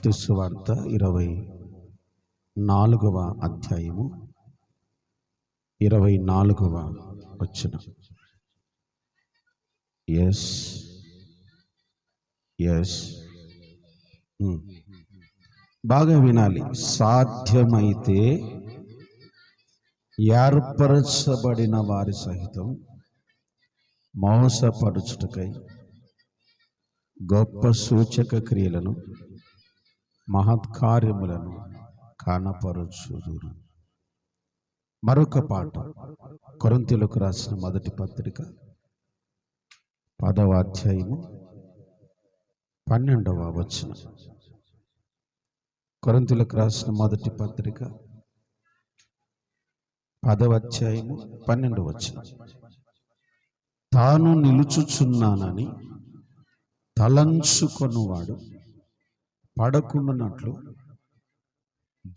మత్తయి సువార్త 24వ అధ్యాయము 24వ వచనం. ఎస్ ఎస్ బాగా వినాలి. సాధ్యమైతే ఏర్పరచబడిన వారి సహితం మోసపరుచుటకై గొప్ప సూచక క్రియలను మహత్కార్యములను కానపరుచుదురు. మరొక పాట కొరింథీయులకు రాసిన మొదటి పత్రిక 10వ అధ్యాయము 12వ వచనం. కొరింథీయులకు రాసిన మొదటి పత్రిక 10వ అధ్యాయము 12వ వచనం. తాను నిలుచుచున్నానని తలంచుకొనువాడు పడకుండానట్లు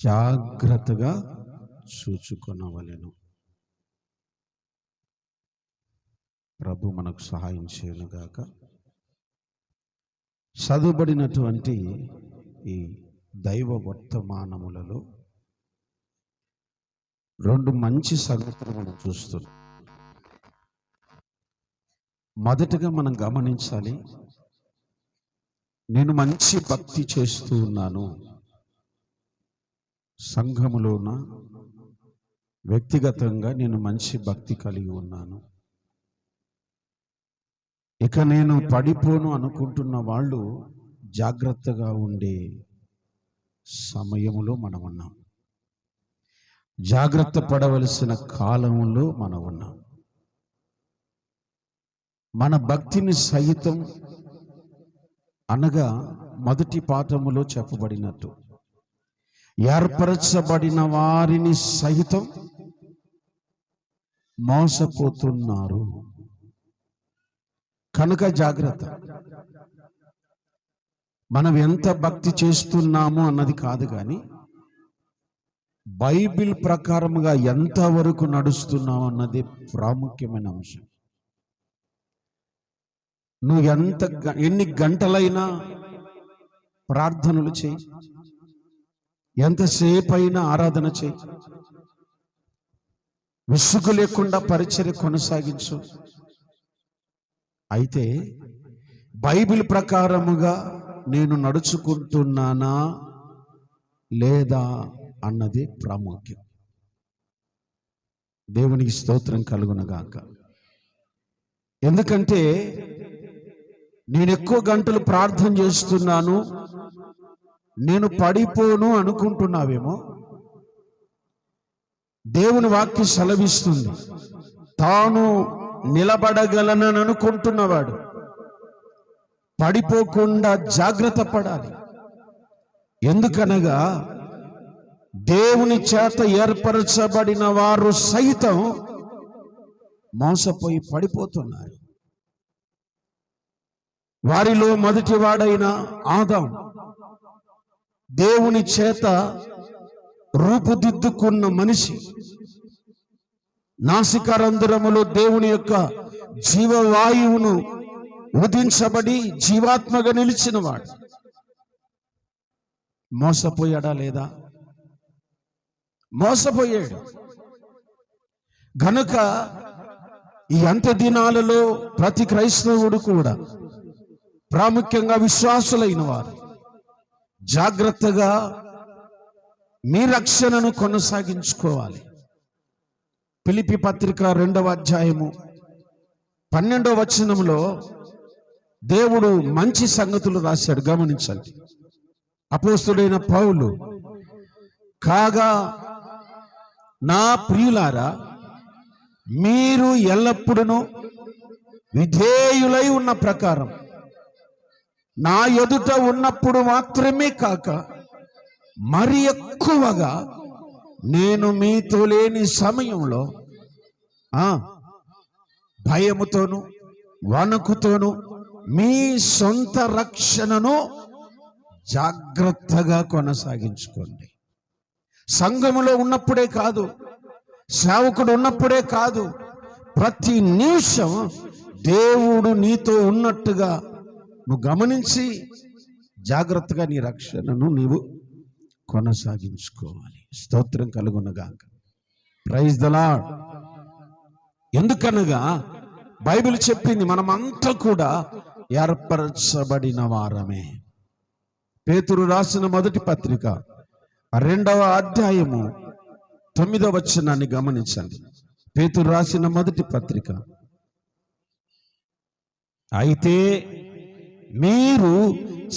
జాగ్రత్తగా చూచుకొనవలెను. ప్రభు మనకు సహాయం చేయనుగాక. చదువుబడినటువంటి ఈ దైవ వర్తమానములలో 2 మంచి సంగతులు మనం చూస్తున్నాం. మొదటగా మనం గమనించాలి, నేను మంచి భక్తి చేస్తూ ఉన్నాను. సంఘములోన వ్యక్తిగతంగా నేను మంచి భక్తి కలిగి ఉన్నాను. ఇక నేను పడిపోను అనుకుంటున్న వాళ్ళు జాగ్రత్తగా ఉండే సమయంలో మనం ఉన్నాం. జాగ్రత్త పడవలసిన కాలంలో మనం ఉన్నాం. మన భక్తిని సహితం అనగా మొదటి పాఠములో చెప్పబడినట్టు ఏర్పరచబడిన వారిని సహితం మోసపోతున్నారు కనుక జాగ్రత్త. మనం ఎంత భక్తి చేస్తున్నాము అన్నది కాదు, కానీ బైబిల్ ప్రకారముగా ఎంతవరకు నడుస్తున్నావు అన్నది ప్రాముఖ్యమైన అంశం. నువ్వు ఎన్ని గంటలైనా ప్రార్థనలు చేయి, ఎంతసేపు అయినా ఆరాధన చేయి, విసుగు లేకుండా పరిచర్య కొనసాగించు. అయితే బైబిల్ ప్రకారముగా నేను నడుచుకుంటున్నానా లేదా అన్నది ప్రాముఖ్యం. దేవునికి స్తోత్రం కలుగునగాక. ఎందుకంటే నేను ఎక్కువ గంటలు ప్రార్థన చేస్తున్నాను, నేను పడిపోను అనుకుంటున్నావేమో. దేవుని వాక్యం సెలవిస్తుంది, తాను నిలబడగలనని అనుకుంటున్నవాడు పడిపోకుండా జాగ్రత్త పడాలి. ఎందుకనగా దేవుని చేత ఏర్పరచబడిన వారు సైతం మోసపోయి పడిపోతున్నారు. వారిలో మొదటి వాడైన ఆదాము దేవుని చేత రూపుదిద్దుకున్న మనిషి, నాసికారంధ్రములో దేవుని యొక్క జీవవాయువును ఉదించబడి జీవాత్మగా నిలిచిన వాడు మోసపోయాడా లేదా? మోసపోయాడు. గనుక ఈ అంత్య దినాలలో ప్రతి క్రైస్తవుడు కూడా, ప్రాముఖ్యంగా విశ్వాసులైన వారు, జాగ్రత్తగా మీ రక్షణను కొనసాగించుకోవాలి. ఫిలిప్పీ పత్రిక 2వ అధ్యాయము 12వ వచనంలో దేవుడు మంచి సంగతులు రాశాడు. గమనించండి. అపోస్తుడైన పౌలు, కాగా నా ప్రియులారా, మీరు ఎల్లప్పుడూ విధేయులై ఉన్న ప్రకారం నా ఎదుట ఉన్నప్పుడు మాత్రమే కాక మరి ఎక్కువగా నేను మీతో లేని సమయంలో భయముతోను వణుకుతోను మీ సొంత రక్షణను జాగ్రత్తగా కొనసాగించుకోండి. సంఘములో ఉన్నప్పుడే కాదు, సేవకుడు ఉన్నప్పుడే కాదు, ప్రతి నిమిషం దేవుడు నీతో ఉన్నట్టుగా నువ్వు గమనించి జాగ్రత్తగా నీ రక్షణను నీవు కొనసాగించుకోవాలి. స్తోత్రం కలుగునుగాక. Praise the Lord. ఎందుకనగా బైబిల్ చెప్పింది మనమంతా కూడా ఏర్పరచబడిన వారమే. పేతురు రాసిన మొదటి పత్రిక 2వ అధ్యాయము 9వ వచనాన్ని గమనించండి. పేతురు రాసిన మొదటి పత్రిక. అయితే మీరు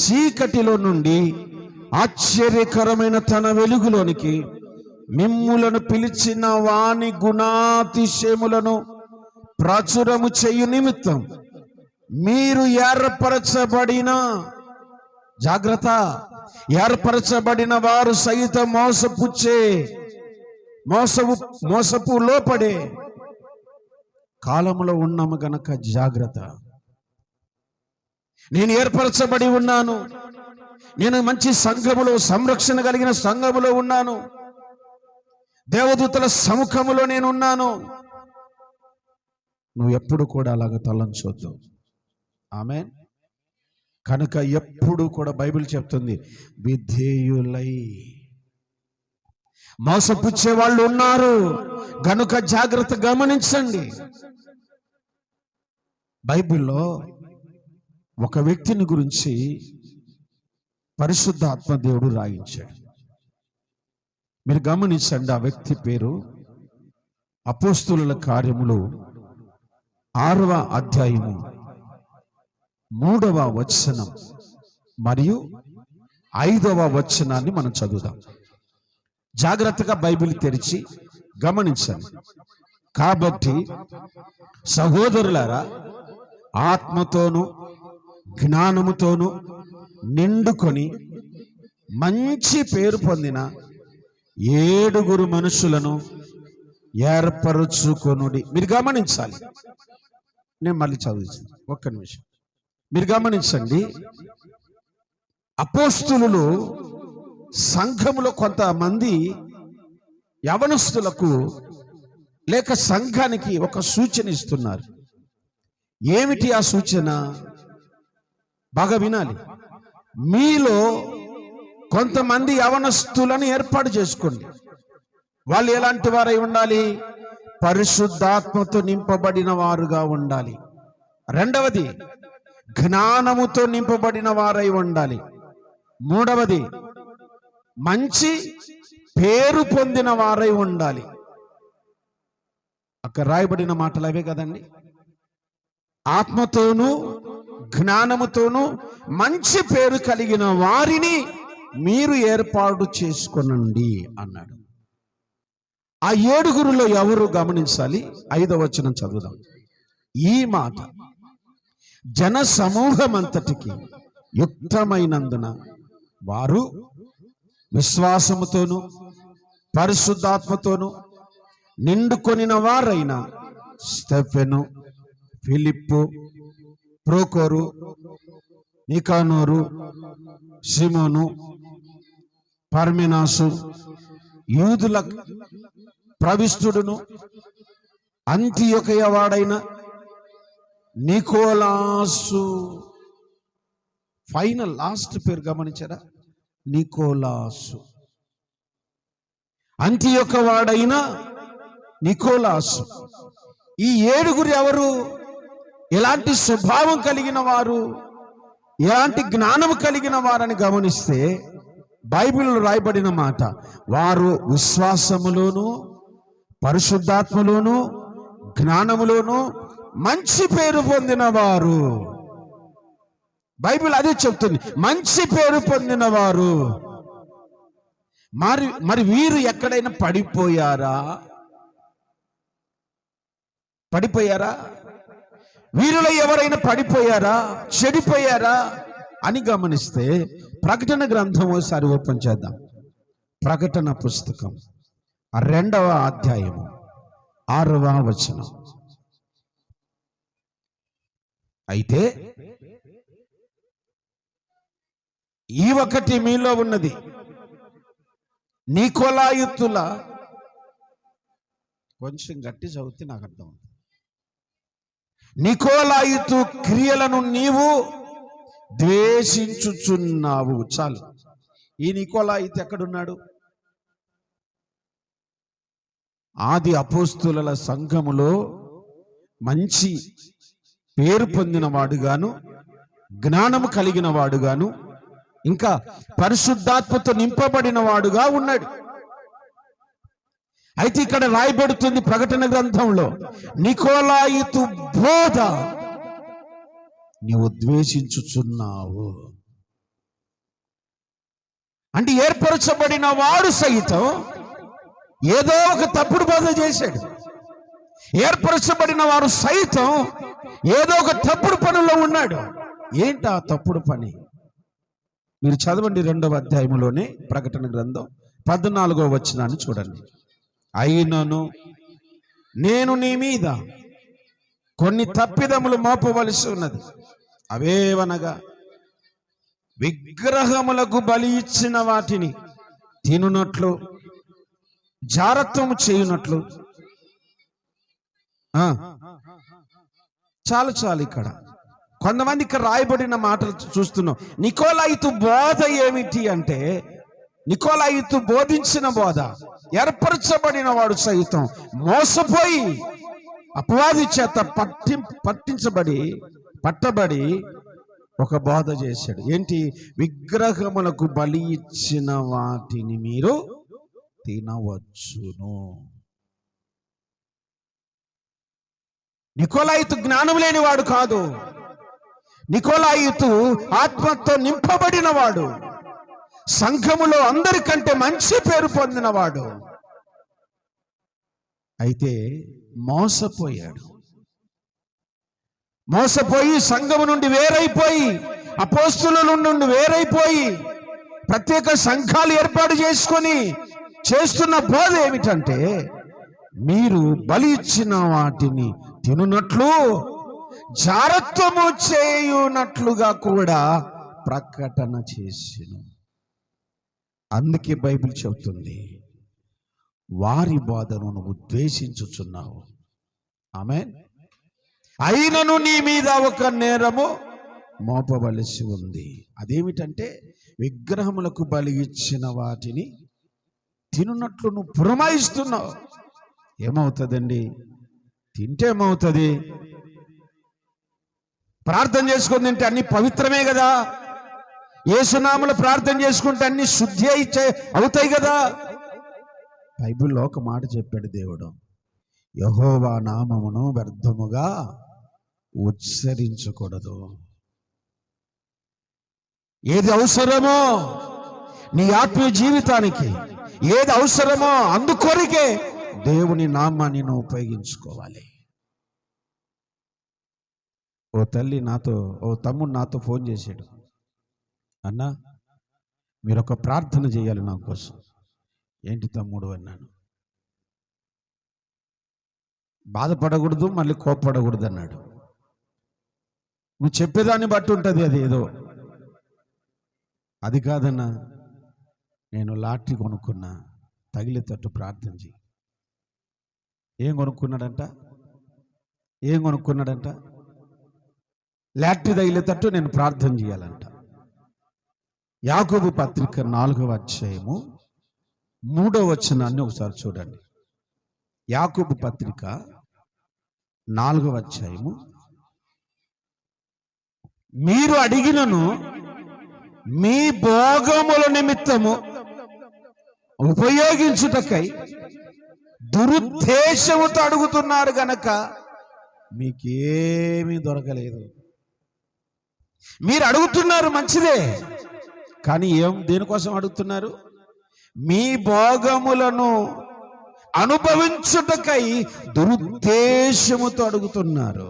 చీకటిలో నుండి ఆశ్చర్యకరమైన తన వెలుగులోనికి మిమ్ములను పిలిచిన వాని గుణాతిశయములను ప్రచురము చేయు నిమిత్తం మీరు ఏర్పరచబడిన, జాగ్రత్త, ఏర్పరచబడిన వారు సైతం మోసపు లోపడే కాలంలో ఉన్నాము గనక జాగ్రత్త. నేను ఏర్పరచబడి ఉన్నాను. నేను మంచి సంఘములో, సంరక్షణ కలిగిన సంఘములో ఉన్నాను. దేవదూతల సముఖములో నేను ఉన్నాను. నువ్వు ఎప్పుడు కూడా అలాగ తలంచొద్దు. ఆమేన్. కనుక ఎప్పుడు కూడా బైబిల్ చెప్తుంది, విధేయులై. మోసపుచ్చే వాళ్ళు ఉన్నారు గనుక జాగ్రత్త. గమనించండి, బైబిల్లో ఒక వ్యక్తిని గురించి పరిశుద్ధ ఆత్మదేవుడు రాయించాడు. మీరు గమనించండి. ఆ వ్యక్తి పేరు అపోస్తులుల కార్యములు 6వ అధ్యాయము 3వ వచనం మరియు 5వ వచనాన్ని మనం చదువుదాం. జాగ్రత్తగా బైబిల్ తెరిచి గమనించండి. కాబట్టి సహోదరులారా, ఆత్మతోను జ్ఞానముతోను నిండుకొని మంచి పేరు పొందిన 7 మనుషులను ఏర్పరచుకొనుడి. మీరు గమనించాలి. నేను మళ్ళీ చదువుతాను, ఒక్క నిమిషం. మీరు గమనించండి. అపోస్తులు సంఘములో కొంతమంది యవనస్తులకు లేక సంఘానికి ఒక సూచన ఇస్తున్నారు. ఏమిటి ఆ సూచన? బాగా వినాలి. మీలో కొంతమంది యవనస్తులను ఏర్పాటు చేసుకోండి. వాళ్ళు ఎలాంటి వారై ఉండాలి? పరిశుద్ధాత్మతో నింపబడిన వారుగా ఉండాలి. రెండవది, జ్ఞానముతో నింపబడిన వారై ఉండాలి. మూడవది, మంచి పేరు పొందిన వారై ఉండాలి. అక్కడ రాయబడిన మాటలు అవే కదండి. ఆత్మతోనూ జ్ఞానముతోనూ మంచి పేరు కలిగిన వారిని మీరు ఏర్పాటు చేసుకొనండి అన్నాడు. ఆ 7 ఎవరు గమనించాలి? 5వ వచనం చదువుదాం. ఈ మాట జన సమూహమంతటికి యుక్తమైనందున వారు విశ్వాసముతోను పరిశుద్ధాత్మతోను నిండుకొనిన వారైన స్టెఫెను, ఫిలిప్పు, ప్రోకోరు, నికానోరు, సిమోను, పర్మినాసు, యూదుల ప్రవిష్టుడును, అంతియొకయ వాడైన నికోలాసు. ఫైనల్ లాస్ట్ పేరు గమనించారా? నికోలాసు. అంతియొక వాడైన నికోలాసు. ఈ 7 ఎవరు? ఎలాంటి స్వభావం కలిగిన వారు, ఎలాంటి జ్ఞానం కలిగిన వారని గమనిస్తే బైబిల్లో రాయబడిన మాట, వారు విశ్వాసములోను పరిశుద్ధాత్మలోను జ్ఞానములోను మంచి పేరు పొందిన వారు. బైబిల్ అదే చెప్తుంది, మంచి పేరు పొందిన వారు. మరి వీరు ఎక్కడైనా పడిపోయారా? వీరిలో ఎవరైనా పడిపోయారా, చెడిపోయారా అని గమనిస్తే ప్రకటన గ్రంథం ఒకసారి ఓపెన్ చేద్దాం. ప్రకటన పుస్తకం 2వ అధ్యాయము 6వ వచనం. అయితే ఈ ఒకటి మీలో ఉన్నది, నికోలాయితుల, కొంచెం గట్టి చదివితే నాకు అర్థం. నికోలాయితు క్రియలను నీవు ద్వేషించుచున్నావు. చాలు. ఈ నికోలాయితు ఎక్కడున్నాడు? ఆది అపోస్తుల సంఘములో మంచి పేరు పొందిన వాడుగాను, జ్ఞానము కలిగిన వాడుగాను, ఇంకా పరిశుద్ధాత్మతో నింపబడిన వాడుగా ఉన్నాడు. అయితే ఇక్కడ రాయబడుతుంది ప్రకటన గ్రంథంలో, నికోలాయితు బోధ నీవు ద్వేషించుచున్నావు. అంటే ఏర్పరచబడిన వాడు సైతం ఏదో ఒక తప్పుడు బోధ చేశాడు. ఏర్పరచబడిన వారు సైతం ఏదో ఒక తప్పుడు పనుల్లో ఉన్నాడు. ఏంటి ఆ తప్పుడు పని? మీరు చదవండి 2వ అధ్యాయంలోనే ప్రకటన గ్రంథం 14వ వచనాన్ని చూడండి. అయినను నేను నీ మీద కొన్ని తప్పిదములు మోపవలసి ఉన్నది. అవేవనగా విగ్రహములకు బలి ఇచ్చిన వాటిని తినునట్లు, జారత్వము చేయునట్లు. చాలు ఇక్కడ కొంతమంది ఇక్కడ రాయబడిన మాటలు చూస్తున్నాం. నికోలాయితు బోధ ఏమిటి అంటే, నికోలాయితు బోధించిన బోధ ఏర్పరచబడిన వాడు సైతం మోసపోయి అపవాది చేత పట్టబడి ఒక బోధ చేశాడు. ఏంటి? విగ్రహములకు బలి ఇచ్చిన వాటిని మీరు తినవచ్చును. నికోలాయితు జ్ఞానం లేనివాడు కాదు. నికోలాయితు ఆత్మతో నింపబడిన వాడు, సంఘములో అందరికంటే మంచి పేరు పొందినవాడు. అయితే మోసపోయి సంఘము నుండి వేరైపోయి, అపోస్తుల నుండి వేరైపోయి ప్రత్యేక సంఘాలు ఏర్పాటు చేసుకొని చేస్తున్న బోధ ఏమిటంటే, మీరు బలి ఇచ్చిన వాటిని తినునట్లు, జారత్వము చేయునట్లుగా కూడా ప్రకటన చేసిను. అందుకే బైబిల్ చెబుతుంది, వారి బోధను నువ్వు ద్వేషించుచున్నావు. ఆమేన్. అయినను నీ మీద ఒక నేరము మోపవలసి ఉంది. అదేమిటంటే, విగ్రహములకు బలి ఇచ్చిన వాటిని తినున్నట్లు నువ్వు పురమాయిస్తున్నావు. ఏమవుతుందండి? తింటే ఏమవుతుంది? ప్రార్థన చేసుకుని తింటే అన్ని పవిత్రమే కదా. యేసునామములో ప్రార్థన చేసుకుంటే అన్ని శుద్ధి అవుతాయి కదా. బైబిల్లో ఒక మాట చెప్పాడు దేవుడు, యెహోవా నామమును వ్యర్థముగా ఉచ్చరించకూడదు. ఏది అవసరమో నీ ఆత్మీయ జీవితానికి, ఏది అవసరమో అందుకొరికే దేవుని నామాన్ని నువ్వు ఉపయోగించుకోవాలి. ఓ తమ్ముడు నాతో ఫోన్ చేశాడు, అన్నా మీరు ఒక ప్రార్థన చేయాలి నా కోసం. ఏంటి తమ్ముడు అన్నాను. బాధపడకూడదు, మళ్ళీ కోప్పడకూడదు అన్నాడు. నువ్వు చెప్పేదాన్ని బట్టి ఉంటుంది అది. ఏదో అది కాదన్నా, నేను లాటరీ కొనుక్కున్నా, తగిలేటట్టు ప్రార్థన చేయి. ఏం కొనుక్కున్నాడంట? లాటరీ తగిలేటట్టు నేను ప్రార్థన చేయాలంట. యాకోబు పత్రిక 4వ అధ్యాయము 3వ వచనాన్ని ఒకసారి చూడండి. యాకోబు పత్రిక 4వ అధ్యాయము, మీరు అడిగినను మీ భోగముల నిమిత్తము ఉపయోగించుటకై దురుద్దేశముతో అడుగుతున్నారు గనక మీకేమీ దొరకలేదు. మీరు అడుగుతున్నారు మంచిదే, కానీ దేనికోసం అడుగుతున్నారు? మీ భోగములను అనుభవించుటకై దురుద్దేశముతో అడుగుతున్నారు.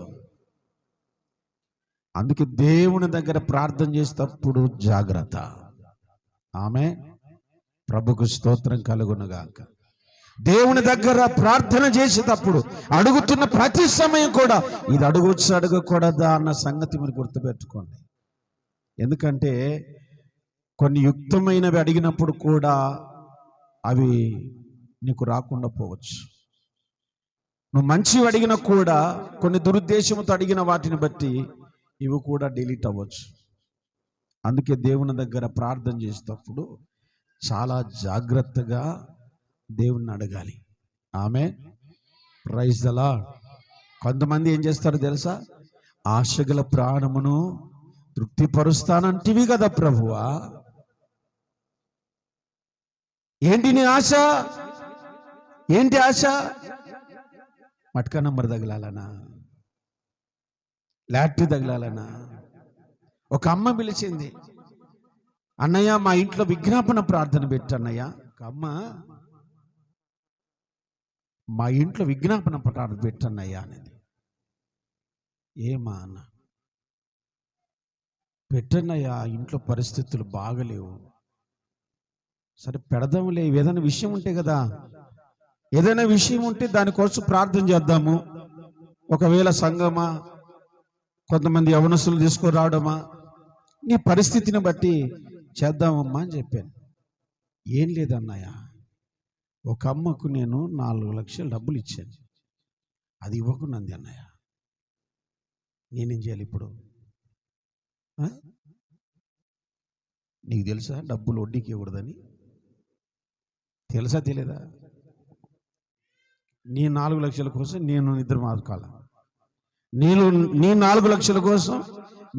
అందుకే దేవుని దగ్గర ప్రార్థన చేసేటప్పుడు జాగ్రత్త. ఆమేన్. ప్రభుకు స్తోత్రం కలుగునుగాక. దేవుని దగ్గర ప్రార్థన చేసేటప్పుడు అడుగుతున్న ప్రతి సమయం కూడా ఇది అడగొచ్చు అడగకూడదా అన్న సంగతి మీరు గుర్తుపెట్టుకోండి. ఎందుకంటే కొన్ని యుక్తమైనవి అడిగినప్పుడు కూడా అవి నీకు రాకుండా పోవచ్చు. నువ్వు మంచివి అడిగినా కూడా కొన్ని దురుద్దేశంతో అడిగిన వాటిని బట్టి ఇవి కూడా డిలీట్ అవ్వచ్చు. అందుకే దేవుని దగ్గర ప్రార్థన చేసేటప్పుడు చాలా జాగ్రత్తగా దేవుణ్ణి అడగాలి. ఆమేన్. Praise the Lord. కొంతమంది ఏం చేస్తారో తెలుసా? ఆశగల ప్రాణమును తృప్తిపరుస్తానంటివి కదా ప్రభువా, ఏంటి నీ ఆశ? ఏంటి ఆశ? మట్కా నంబర్ తగిలాలనా? లాటరీ తగిలాలనా? ఒక అమ్మ పిలిచింది, అన్నయ్య మా ఇంట్లో విజ్ఞాపన ప్రార్థన పెట్టన్నయ్య. ఒక అమ్మ, మా ఇంట్లో విజ్ఞాపన ప్రార్థన పెట్టన్నయ్యా అనేది. ఏమా అన్న? పెట్టన్నయ్యా, ఇంట్లో పరిస్థితులు బాగలేవు. సరే పెడదాములే, ఏదైనా విషయం ఉంటే కదా, ఏదైనా విషయం ఉంటే దానికోసం ప్రార్థన చేద్దాము. ఒకవేళ సంఘమా, కొంతమంది యవనస్తులు తీసుకురావడమా, నీ పరిస్థితిని బట్టి చేద్దామమ్మా అని చెప్పాను. ఏం లేదన్నయ్య, ఒక అమ్మకు నేను 4 లక్షలు డబ్బులు ఇచ్చాను, అది ఇవ్వకున్నది అన్నయ్య, నేనేం చేయాలి ఇప్పుడు? నీకు తెలుసా డబ్బులు వడ్డీకి ఇవ్వకూడదని? తెలుసా తెలియదా? నీ 4 లక్షల కోసం నేను నిద్ర మాదుకోవాల? నీ 4 లక్షల కోసం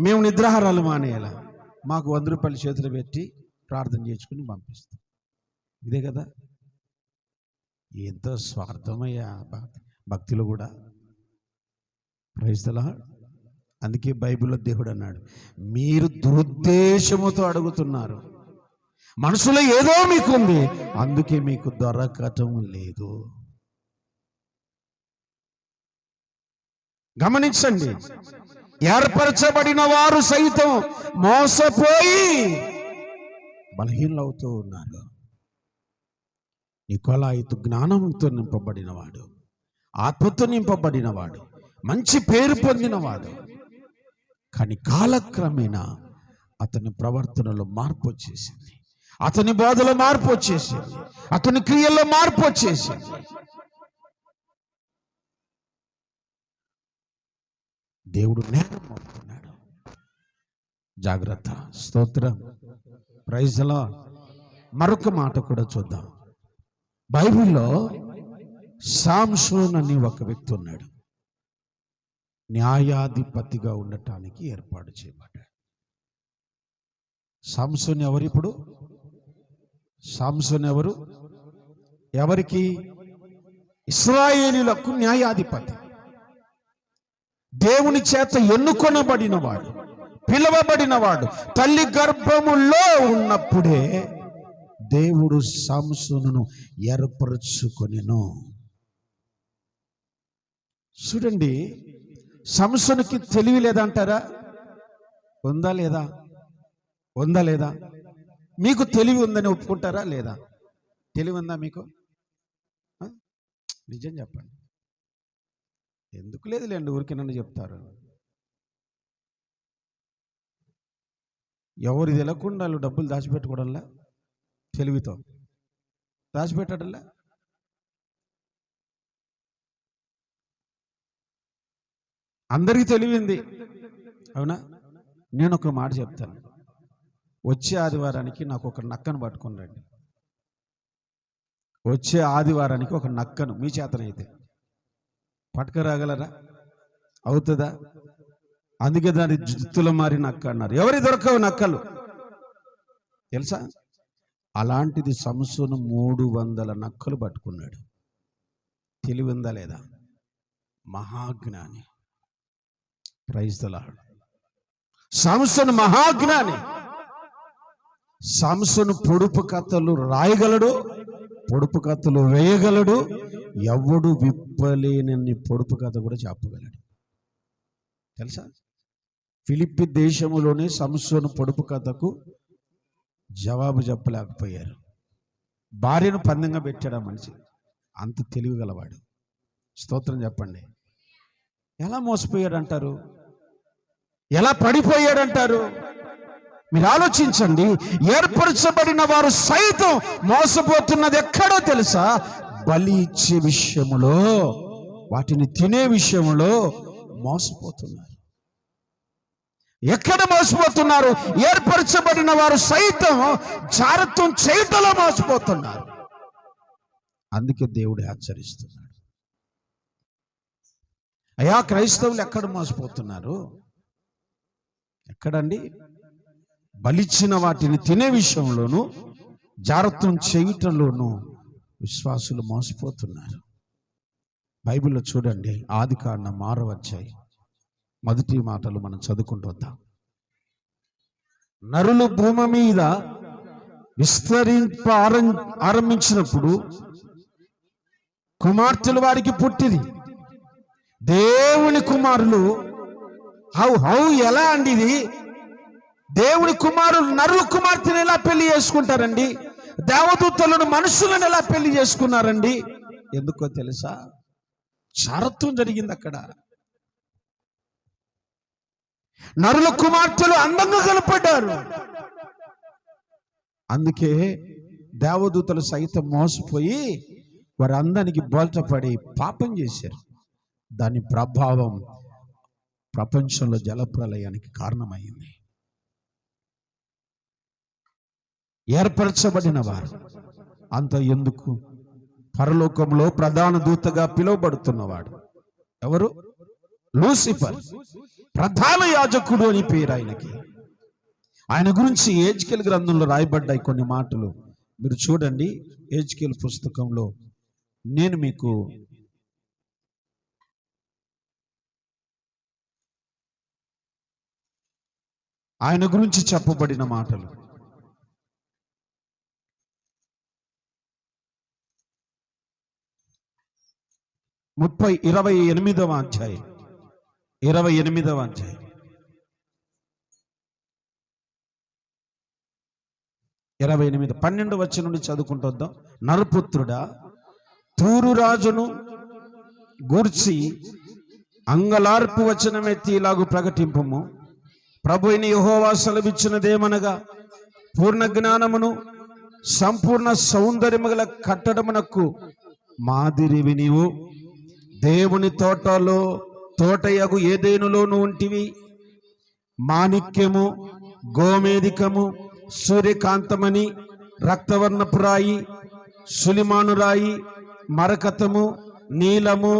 మేము నిద్రాహారాలు మానేయాలా? మాకు 100 రూపాయలు చేతులు పెట్టి ప్రార్థన చేసుకుని పంపిస్తాం. ఇదే కదా? ఎంతో స్వార్థమయ్యా భక్తులు కూడా. Praise the Lord. అందుకే బైబిల్లో దేవుడు అన్నాడు, మీరు దురుద్దేశముతో అడుగుతున్నారు, మనసులో ఏదో మీకుంది, అందుకే మీకు దొరకటం లేదు. గమనించండి, ఏర్పరచబడిన వారు సైతం మోసపోయి బలహీనలవుతూ ఉన్నారు. నికోలాయితు జ్ఞానంతో నింపబడినవాడు, ఆత్మతో నింపబడినవాడు, మంచి పేరు పొందినవాడు. కానీ కాలక్రమేణా అతని ప్రవర్తనలో మార్పు వచ్చేసింది, అతని బోధలో మార్పు వచ్చేసింది, అతని క్రియల్లో మార్పు వచ్చేసింది. దేవుడు నేరం మోపుతున్నాడు. జాగ్రత్త. స్తోత్రం. Praise the Lord. మరొక మాట కూడా చూద్దాం. బైబిల్లో సాంసోన్ అని ఒక వ్యక్తి ఉన్నాడు. న్యాయాధిపతిగా ఉండటానికి ఏర్పాటు చేయబడ్డాడు. సాంసోన్ ఎవరు? ఇప్పుడు సాంసోన్ ఎవరు? ఎవరికి? ఇశ్రాయేలీయులకు న్యాయాధిపతి. దేవుని చేత ఎన్నుకొనబడినవాడు, పిలువబడినవాడు. తల్లి గర్భములో ఉన్నప్పుడే దేవుడు సాంసోనును ఏర్పరచుకొనెను. చూడండి, సంసోనుకి తెలివి లేదంటారా? ఉందా లేదా? ఉందా లేదా? మీకు తెలివి ఉందని ఒప్పుకుంటారా లేదా? తెలివి ఉందా మీకు? నిజం చెప్పండి. ఎందుకు లేదులేండి, ఊరికి నన్ను చెప్తారు. ఎవరు తెలకుండా వాళ్ళు డబ్బులు దాచిపెట్టుకోవడంలా, తెలివితో దాచిపెట్టడంలా. అందరికీ తెలివింది, అవునా? నేను ఒక మాట చెప్తాను. వచ్చే ఆదివారానికి నాకు ఒక నక్కను పట్టుకొని రండి. వచ్చే ఆదివారానికి ఒక నక్కను మీ చేతనైతే పట్టుకురాగలరా? అవుతుందా? అందుకే దాని జుత్తుల మారి నక్క అన్నారు. ఎవరి దొరకవు నక్కలు తెలుసా? అలాంటిది సంసోను 300 నక్కలు పట్టుకున్నాడు. తెలివిందా లేదా? మహాజ్ఞాని. Praise the lord. సంసోను మహాజ్ఞాని. సంసోను పొడుపు కథలు రాయగలడు, పొడుపు కథలు వేయగలడు. ఎవడు విప్పలేనన్ని పొడుపు కథ కూడా చెప్పగలడు. తెలుసా? ఫిలిప్పి దేశములోనే సంసోను పొడుపు కథకు జవాబు చెప్పలేకపోయారు. భార్యను పందెంగా పెట్టాడు ఆ మనిషి. అంత తెలివి గలవాడు. స్తోత్రం చెప్పండి. ఎలా మోసపోయాడంటారు? ఎలా పడిపోయాడంటారు? మీరు ఆలోచించండి. ఏర్పరచబడిన వారు సైతం మోసపోతున్నది ఎక్కడో తెలుసా? బలి ఇచ్చే విషయములో, వాటిని తినే విషయంలో మోసపోతున్నారు. ఎక్కడ మోసపోతున్నారు? ఏర్పరచబడిన వారు సైతం జారత్వం చేయటంలో మోసపోతున్నారు. అందుకే దేవుడు హెచ్చరిస్తున్నాడు. అయ్యా, క్రైస్తవులు ఎక్కడ మోసపోతున్నారు? ఎక్కడండి? బలిచ్చిన వాటిని తినే విషయంలోనూ జారత్వం చేయటంలోనూ విశ్వాసులు మోసపోతున్నారు. బైబిల్లో చూడండి, ఆదికాండం 6వ అధ్యాయం మొదటి మాటలు మనం చదువుకుంటూ వద్దాం. నరులు భూమి మీద ఆరంభించినప్పుడు కుమార్తెలు వారికి పుట్టింది. దేవుని కుమారులు ఎలా అండి ఇది? దేవుని కుమారులు నరుల కుమార్తెను ఎలా పెళ్లి చేసుకుంటారండి? దేవదూతలను మనుషులను ఎలా పెళ్లి చేసుకున్నారండి? ఎందుకో తెలుసా? జారత్వం జరిగింది అక్కడ. నరుల కుమార్తెలు అందంగా కనపడ్డారు. అందుకే దేవదూతలు సైతం మోసపోయి వారి అందానికి బోల్చపడి పాపం చేశారు. దాని ప్రభావం ప్రపంచంలో జలప్రలయానికి కారణమైంది. ఏర్పరచబడిన వారు అంత ఎందుకు? పరలోకంలో ప్రధాన దూతగా పిలువబడుతున్నవాడు ఎవరు? లూసిఫర్, ప్రధాన యాజకుడు అని పేరు ఆయనకి. ఆయన గురించి ఎజ్కేలు గ్రంథంలో రాయబడ్డాయి కొన్ని మాటలు. మీరు చూడండి, ఎజ్కేలు పుస్తకంలో నేను మీకు ఆయన గురించి చెప్పబడిన మాటలు. 28వ అధ్యాయం 28వ అధ్యాయం 12 వచనం నుండి చదువుకుంటొద్దాం. నరపుత్రుడా, తూరు రాజును గూర్చి అంగలార్పు వచనమెత్తి ఇలాగు ప్రకటింపుము. ప్రభు అయిన యెహోవా సెలవిచ్చినదేమనగా, పూర్ణ జ్ఞానమును సంపూర్ణ సౌందర్యము గల కట్టడమునకు మాదిరివి నీవు దేవుని తోటయగు ఏదేనులోను ఉంటివి. మాణిక్యము, గోమేధికము, సూర్యకాంతమని, రక్తవర్ణపు రాయి, సులిమాను రాయి, మరకతము, నీలము,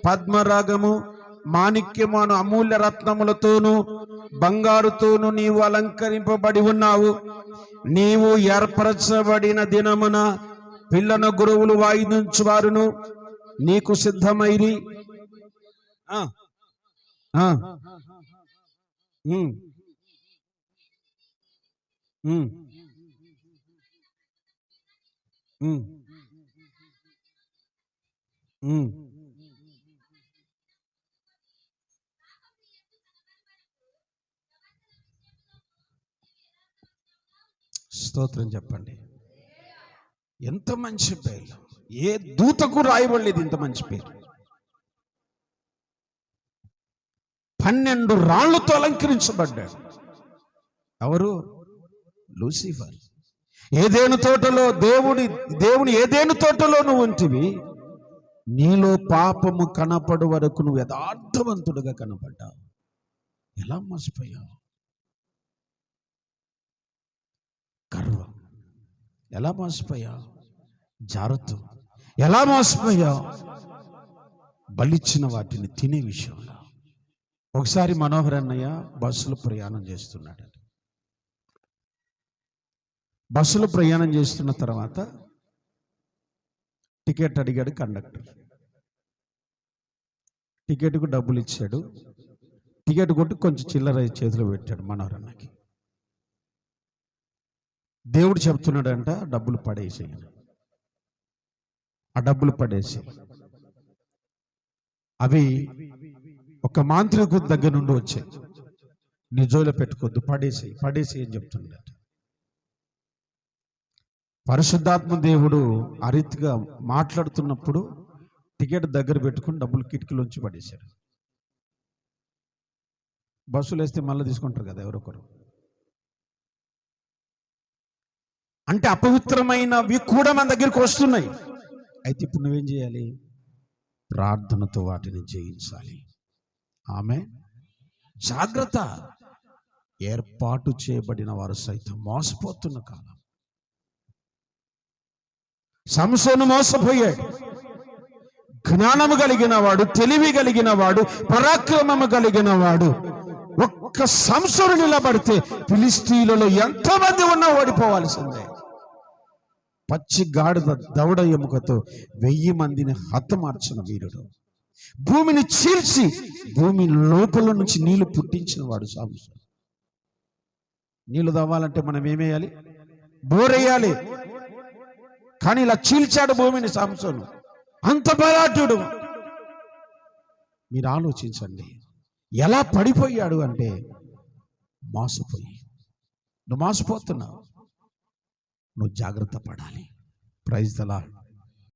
పద్మరాగము, మాణిక్యము అను అమూల్య రత్నములతోనూ బంగారుతోనూ నీవు అలంకరింపబడి ఉన్నావు. నీవు ఏర్పరచబడిన దినమున పిల్లన గురువులు వాయించువారును నీకు సిద్ధమైరి. స్తోత్రం చెప్పండి. ఎంత మంచి పేరు! ఏ దూతకు రాయబడలేదు ఇంత మంచి పేరు. 12 రాళ్లతో అలంకరించబడ్డాడు. ఎవరు? లూసిఫర్. ఏదేను తోటలో దేవుని ఏదేను తోటలో నువ్వు ఉంటివి. నీలో పాపము కనపడు వరకు నువ్వు యథార్థవంతుడుగా కనపడ్డావు. ఎలా మోసపోయావు? గర్వం. ఎలా మోసపోయావు? జారత్వం. ఎలా మోసపోయావు? బలిచ్చిన వాటిని తినే విషయంలో. ఒకసారి మనోహర్ అన్నయ్య బస్సులో ప్రయాణం చేస్తున్నాడు. బస్సులో ప్రయాణం చేస్తున్న తర్వాత టికెట్ అడిగాడు కండక్టర్. టికెట్కు డబ్బులు ఇచ్చాడు. టికెట్ కొట్టి కొంచెం చిల్లర చేతిలో పెట్టాడు మనోహర్ అన్నకి. దేవుడు చెప్తున్నాడంట, డబ్బులు పడేసేయండి. ఆ డబ్బులు పడేసి అవి ఒక మాంత్రికుడి దగ్గర నుండి వచ్చాయి. నీ జోలో పెట్టుకోవద్దు, పడేసి అని చెప్తున్నాడు. పరిశుద్ధాత్మ దేవుడు ఆ రీతిగా మాట్లాడుతున్నప్పుడు టికెట్ దగ్గర పెట్టుకుని డబ్బులు కిటికీలోంచి పడేశాడు. బస్సులు వేస్తే మళ్ళీ తీసుకుంటారు కదా ఎవరొకరు. అంటే అపవిత్రమైనవి కూడా మన దగ్గరికి వస్తున్నాయి. అయితే ఇప్పుడు నువ్వేం చేయాలి? ప్రార్థనతో వాటిని జయించాలి. ఆమె జాగ్రత్త. ఏర్పాటు చేయబడిన వారు సైతం మోసపోతున్న కాలం. సంసోను మోసపోయాడు. జ్ఞానము కలిగిన వాడు, తెలివి కలిగిన వాడు, పరాక్రమము కలిగిన వాడు. ఒక్క సంసోను నిలబడితే ఫిలిష్తీయులలో ఎంతమంది ఉన్నా ఓడిపోవాల్సిందే. పచ్చి గాడిద దవడ ఎముకతో 1000 మందిని హతమార్చిన వీరుడు. భూమిని చీల్చి భూమి లోపల నుంచి నీళ్లు పుట్టించిన వాడు సంసోను. నీళ్లు తవ్వాలంటే మనం ఏమేయాలి? బోరేయాలి. కానీ ఇలా చీల్చాడు భూమిని సంసోను. అంత బలాఢ్యుడు. మీరు ఆలోచించండి, ఎలా పడిపోయాడు అంటే మోసపోయి. నువ్వు మోసపోతున్నావు, నువ్వు జాగ్రత్త పడాలి. Praise the lord.